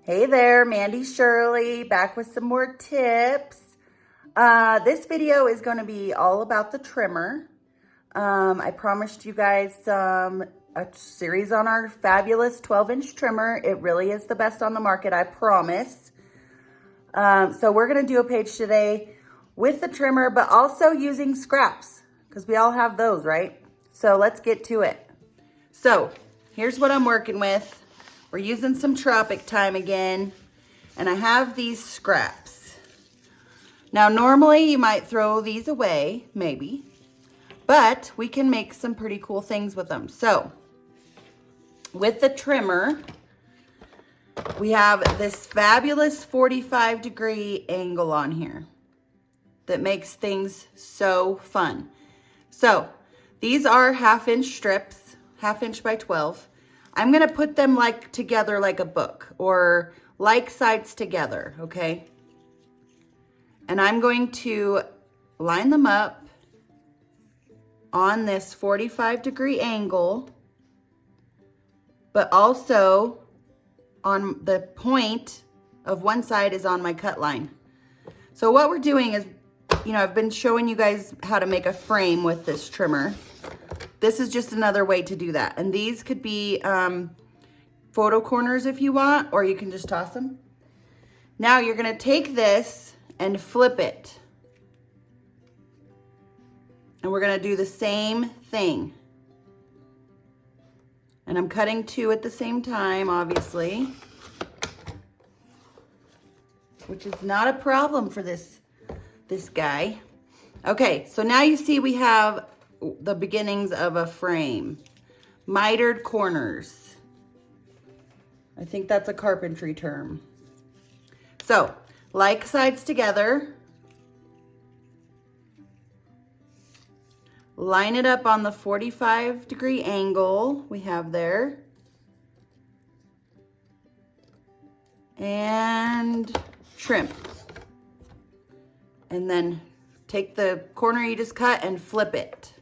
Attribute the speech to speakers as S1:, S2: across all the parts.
S1: Hey there, Mandy Shirley, back with some more tips. This video is going to be all about the trimmer. I promised you guys a series on our fabulous 12-inch trimmer. It really is the best on the market, I promise. So we're going to do a page today with the trimmer, but also using scraps, because we all have those, right? So let's get to it. So here's what I'm working with. We're using some Tropic Time again, and I have these scraps. Now, normally you might throw these away, maybe, but we can make some pretty cool things with them. So, with the trimmer, we have this fabulous 45-degree angle on here that makes things so fun. So, these are 1/2-inch strips, 1/2 inch by 12. I'm gonna put them together like a book, or like sides together, okay? And I'm going to line them up on this 45-degree angle, but also on the point of one side is on my cut line. So what we're doing is, I've been showing you guys how to make a frame with this trimmer. This is just another way to do that. And these could be photo corners if you want, or you can just toss them. Now you're gonna take this and flip it. And we're gonna do the same thing. And I'm cutting two at the same time, obviously, which is not a problem for this guy. Okay, so now you see we have the beginnings of a frame. Mitered corners. I think that's a carpentry term. So, like sides together. Line it up on the 45-degree angle we have there. And trim. And then take the corner you just cut and flip it.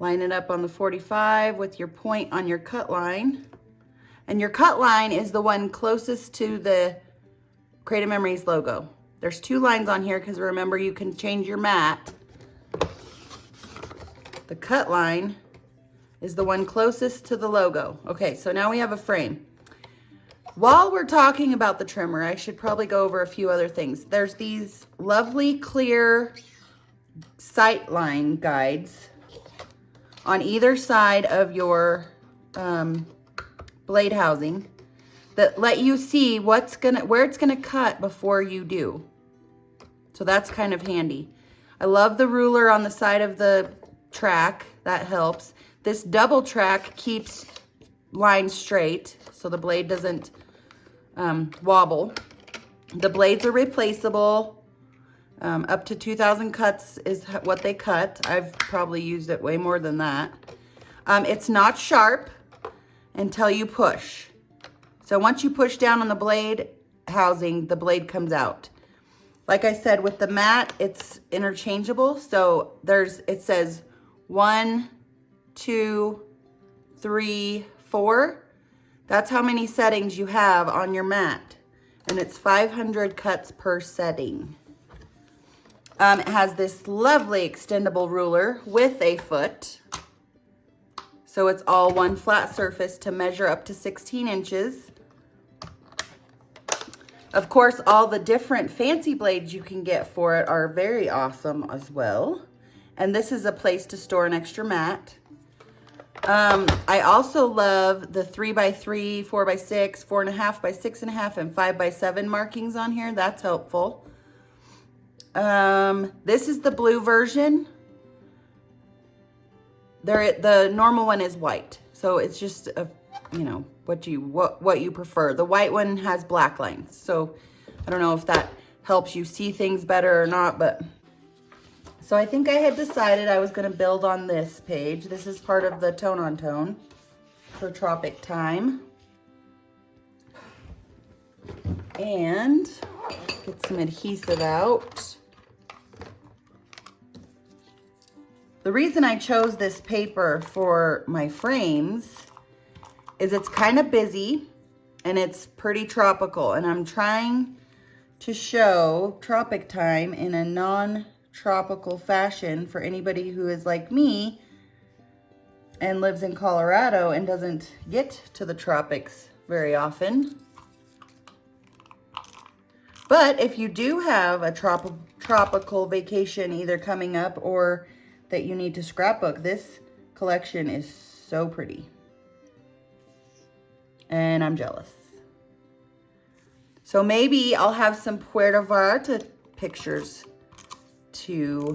S1: Line it up on the 45 with your point on your cut line. And your cut line is the one closest to the Creative Memories logo. There's two lines on here because remember, you can change your mat. The cut line is the one closest to the logo. Okay, so now we have a frame. While we're talking about the trimmer, I should probably go over a few other things. There's these lovely clear sight line guides on either side of your blade housing that let you see where it's gonna cut before you do. So that's kind of handy. I love the ruler on the side of the track. That helps. This double track keeps lines straight so the blade doesn't wobble. The blades are replaceable. Up to 2,000 cuts is what they cut. I've probably used it way more than that. It's not sharp until you push. So once you push down on the blade housing, the blade comes out. Like I said, with the mat, it's interchangeable. So it says 1, 2, 3, 4. That's how many settings you have on your mat. And it's 500 cuts per setting. It has this lovely extendable ruler with a foot. So it's all one flat surface to measure up to 16 inches. Of course, all the different fancy blades you can get for it are very awesome as well. And this is a place to store an extra mat. I also love the 3x3, 4x6, 4.5 by 6.5, and 5x7 markings on here. That's helpful. This is the blue version. The normal one is white, so it's just what you prefer. The white one has black lines, so I don't know if that helps you see things better or not, but so I think I had decided I was going to build on this page. This is part of the Tone on Tone for Tropic Time. And get some adhesive out. The reason I chose this paper for my frames is it's kind of busy and it's pretty tropical. And I'm trying to show tropic time in a non-tropical fashion for anybody who is like me and lives in Colorado and doesn't get to the tropics very often. But if you do have a tropical vacation either coming up or that you need to scrapbook, this collection is so pretty. And I'm jealous. So maybe I'll have some Puerto Vallarta pictures to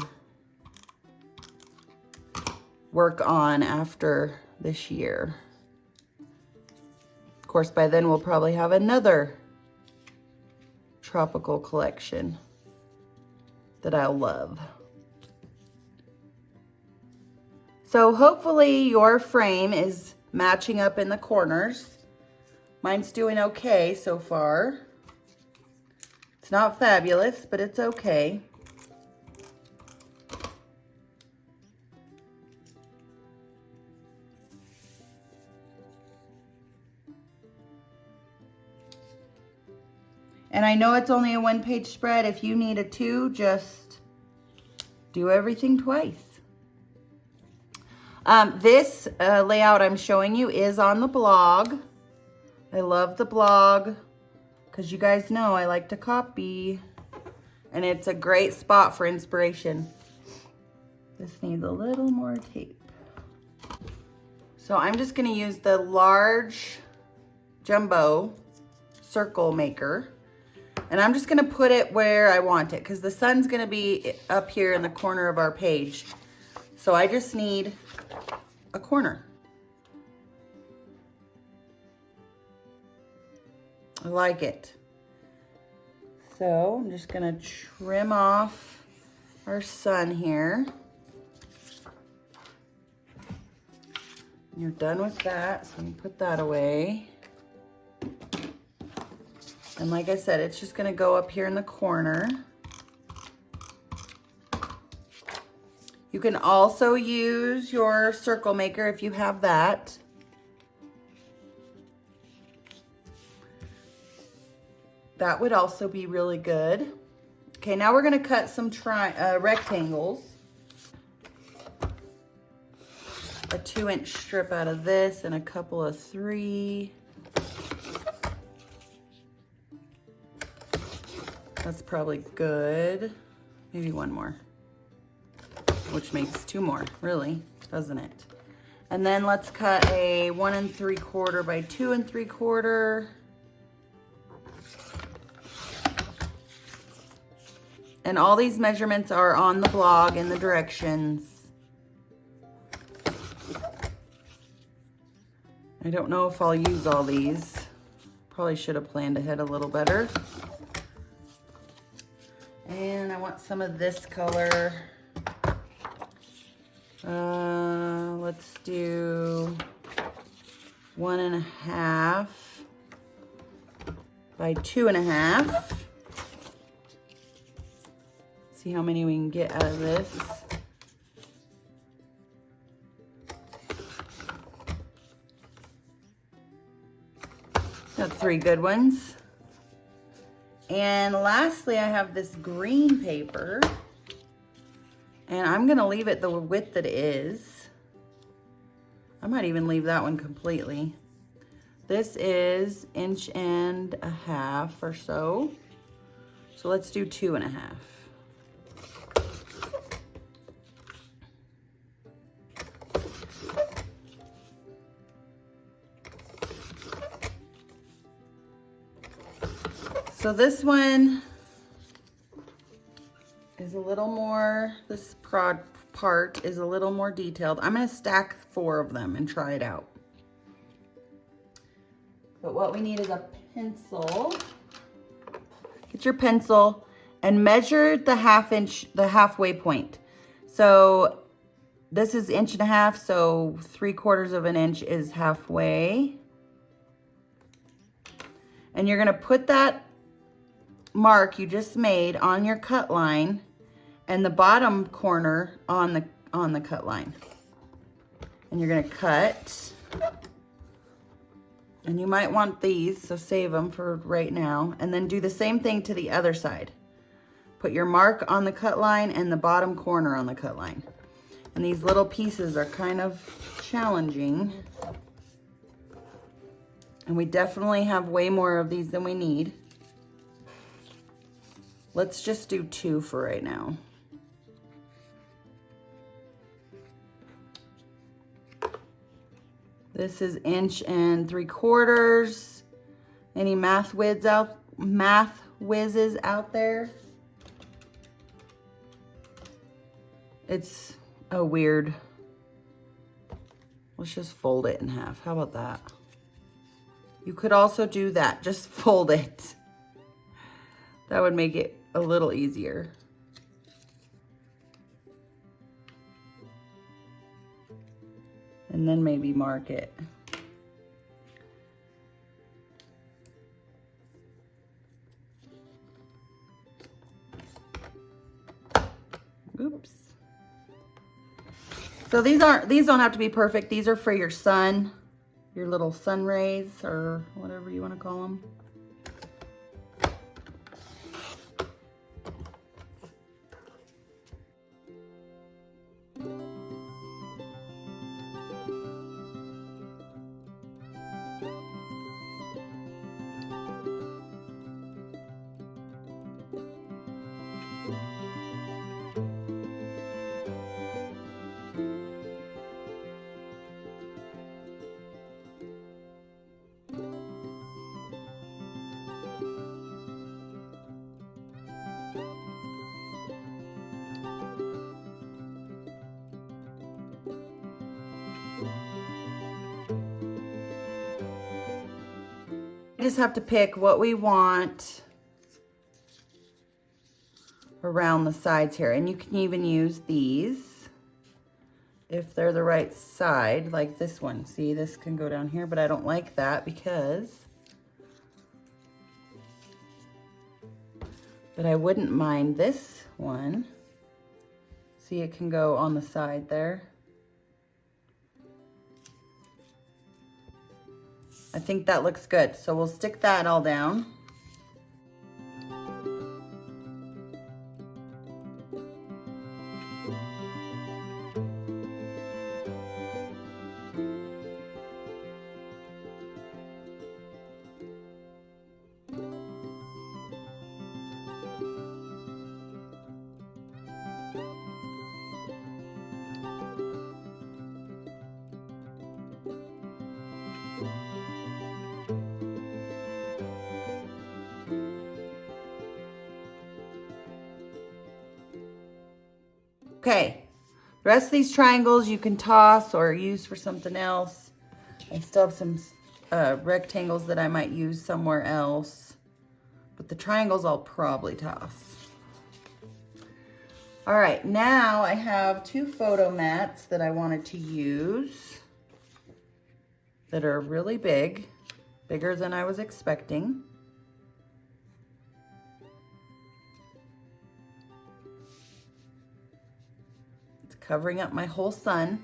S1: work on after this year. Of course, by then we'll probably have another tropical collection that I'll love. So hopefully your frame is matching up in the corners. Mine's doing okay so far. It's not fabulous, but it's okay. And I know it's only a one-page spread. If you need a 2, just do everything twice. This layout I'm showing you is on the blog. I love the blog because you guys know I like to copy. And it's a great spot for inspiration. This needs a little more tape. So I'm just going to use the large jumbo circle maker. And I'm just gonna put it where I want it because the sun's gonna be up here in the corner of our page. So I just need a corner. I like it. So I'm just gonna trim off our sun here. You're done with that, so you put that away. And like I said, it's just gonna go up here in the corner. You can also use your circle maker if you have that. That would also be really good. Okay, now we're gonna cut some rectangles. A 2-inch strip out of this and a couple of 3. That's probably good. Maybe 1 more, which makes 2 more, really, doesn't it? And then let's cut a 1 3/4 by 2 3/4. And all these measurements are on the blog in the directions. I don't know if I'll use all these. Probably should have planned ahead a little better. And I want some of this color. Let's do 1 1/2 by 2 1/2. See how many we can get out of this. Got 3 good ones. And lastly, I have this green paper, and I'm gonna leave it the width that it is. I might even leave that one completely. This is 1 1/2 inches or so. So let's do 2 1/2. So this one is a little more, this part is a little more detailed. I'm gonna stack 4 of them and try it out. But what we need is a pencil. Get your pencil and measure the halfway point. So this is 1 1/2 inches, so 3/4 inch is halfway. And you're gonna put that mark you just made on your cut line and the bottom corner on the cut line. And you're gonna cut And you might want these, so save them for right now. And then do the same thing to the other side. Put your mark on the cut line and the bottom corner on the cut line. And these little pieces are kind of challenging. And we definitely have way more of these than we need. Let's just do 2 for right now. This is 1 3/4 inches. Any math whizzes out there? It's a weird. Let's just fold it in half. How about that? You could also do that. Just fold it. That would make it a little easier. And then maybe mark it. Oops. So these don't have to be perfect. These are for your sun, your little sun rays, or whatever you want to call them. We just have to pick what we want around the sides here. And you can even use these if they're the right side, like this one. See, this can go down here, but I don't like that but I wouldn't mind this one. See, it can go on the side there. I think that looks good. So we'll stick that all down. Okay, the rest of these triangles you can toss or use for something else. I still have some rectangles that I might use somewhere else, but the triangles I'll probably toss. All right, now I have 2 photo mats that I wanted to use that are really big, bigger than I was expecting. Covering up my whole sun.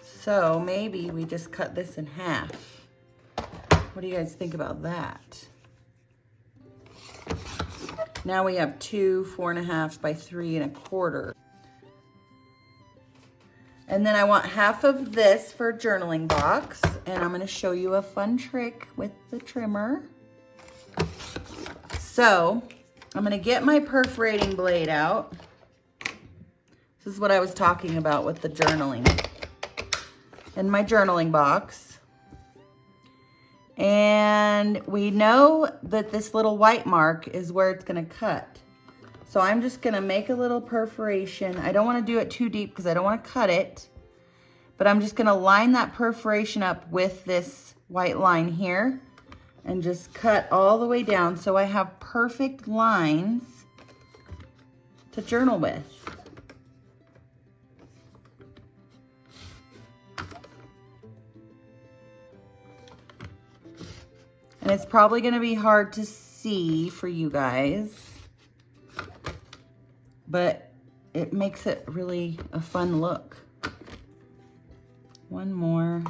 S1: So maybe we just cut this in half. What do you guys think about that? Now we have 2 4.5 by 3 1/4. And then I want half of this for a journaling box. And I'm going to show you a fun trick with the trimmer. So I'm going to get my perforating blade out. This is what I was talking about with the journaling. In my journaling box. And we know that this little white mark is where it's going to cut. So I'm just going to make a little perforation. I don't want to do it too deep because I don't want to cut it. But I'm just going to line that perforation up with this white line here. And just cut all the way down so I have perfect lines to journal with. And it's probably going to be hard to see for you guys, but it makes it really a fun look. One more.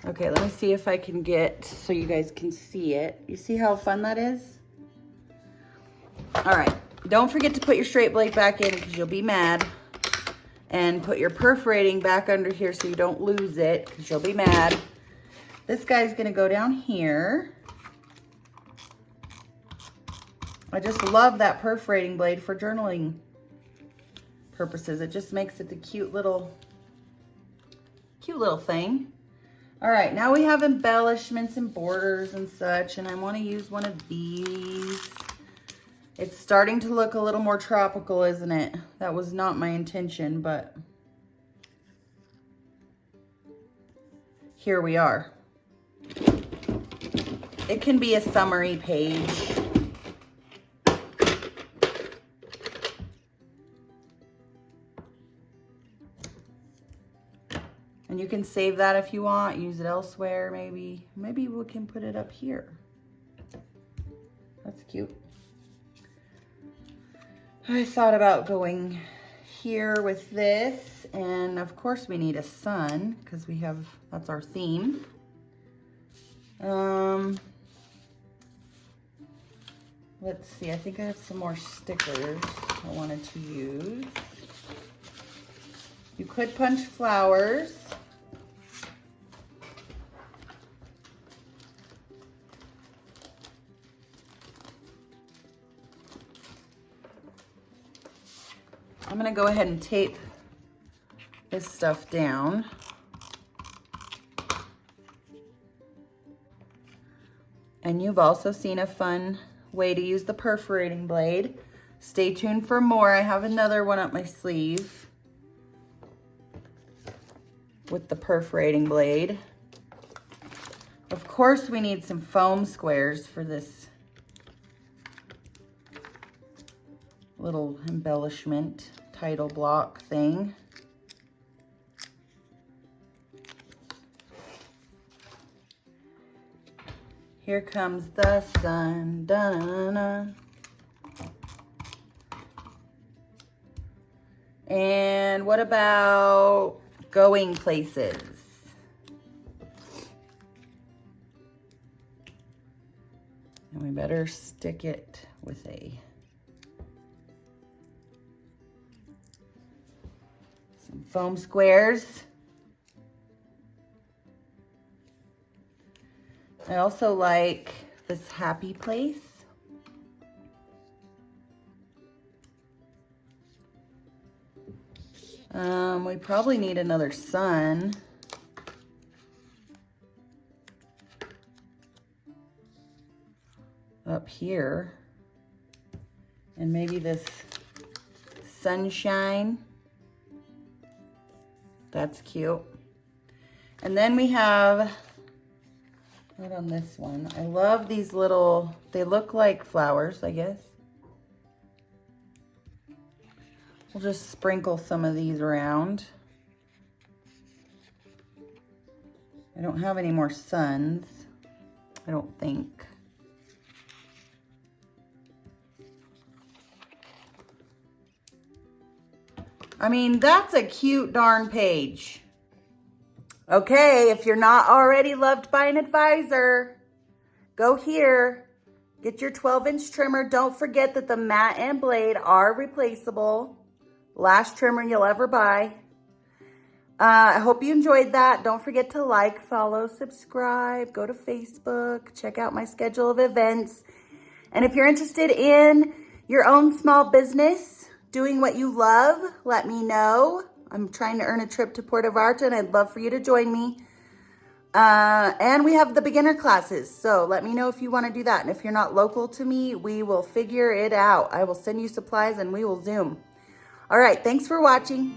S1: Okay, let me see if I can get, so you guys can see it. You see how fun that is? All right, don't forget to put your straight blade back in because you'll be mad. And put your perforating back under here so you don't lose it because you'll be mad. This guy's gonna go down here. I just love that perforating blade for journaling purposes. It just makes it a cute little thing. All right, now we have embellishments and borders and such, and I want to use one of these. It's starting to look a little more tropical, isn't it? That was not my intention, but here we are. It can be a summary page. And you can save that if you want, use it elsewhere maybe. Maybe we can put it up here. That's cute. I thought about going here with this, and of course we need a sun because we have, that's our theme. Let's see, I think I have some more stickers I wanted to use. You could punch flowers. I'm gonna go ahead and tape this stuff down. And you've also seen a fun way to use the perforating blade. Stay tuned for more. I have another one up my sleeve with the perforating blade. Of course, we need some foam squares for this little embellishment title block thing. Here comes the sun. Da-na-na. And what about going places? And we better stick it with some foam squares. I also like this happy place. We probably need another sun. Up here. And maybe this sunshine. That's cute. And then we have, what on this one? I love these little, they look like flowers, I guess. We'll just sprinkle some of these around. I don't have any more suns, I don't think. I mean, that's a cute darn page. Okay, if you're not already loved by an advisor, go here, get your 12-inch trimmer. Don't forget that the mat and blade are replaceable. Last trimmer you'll ever buy. I hope you enjoyed that. Don't forget to like, follow, subscribe, go to Facebook, check out my schedule of events. And if you're interested in your own small business, doing what you love, let me know. I'm trying to earn a trip to Puerto Vallarta, and I'd love for you to join me. And we have the beginner classes, so let me know if you want to do that. And if you're not local to me, we will figure it out. I will send you supplies and we will Zoom. All right, thanks for watching.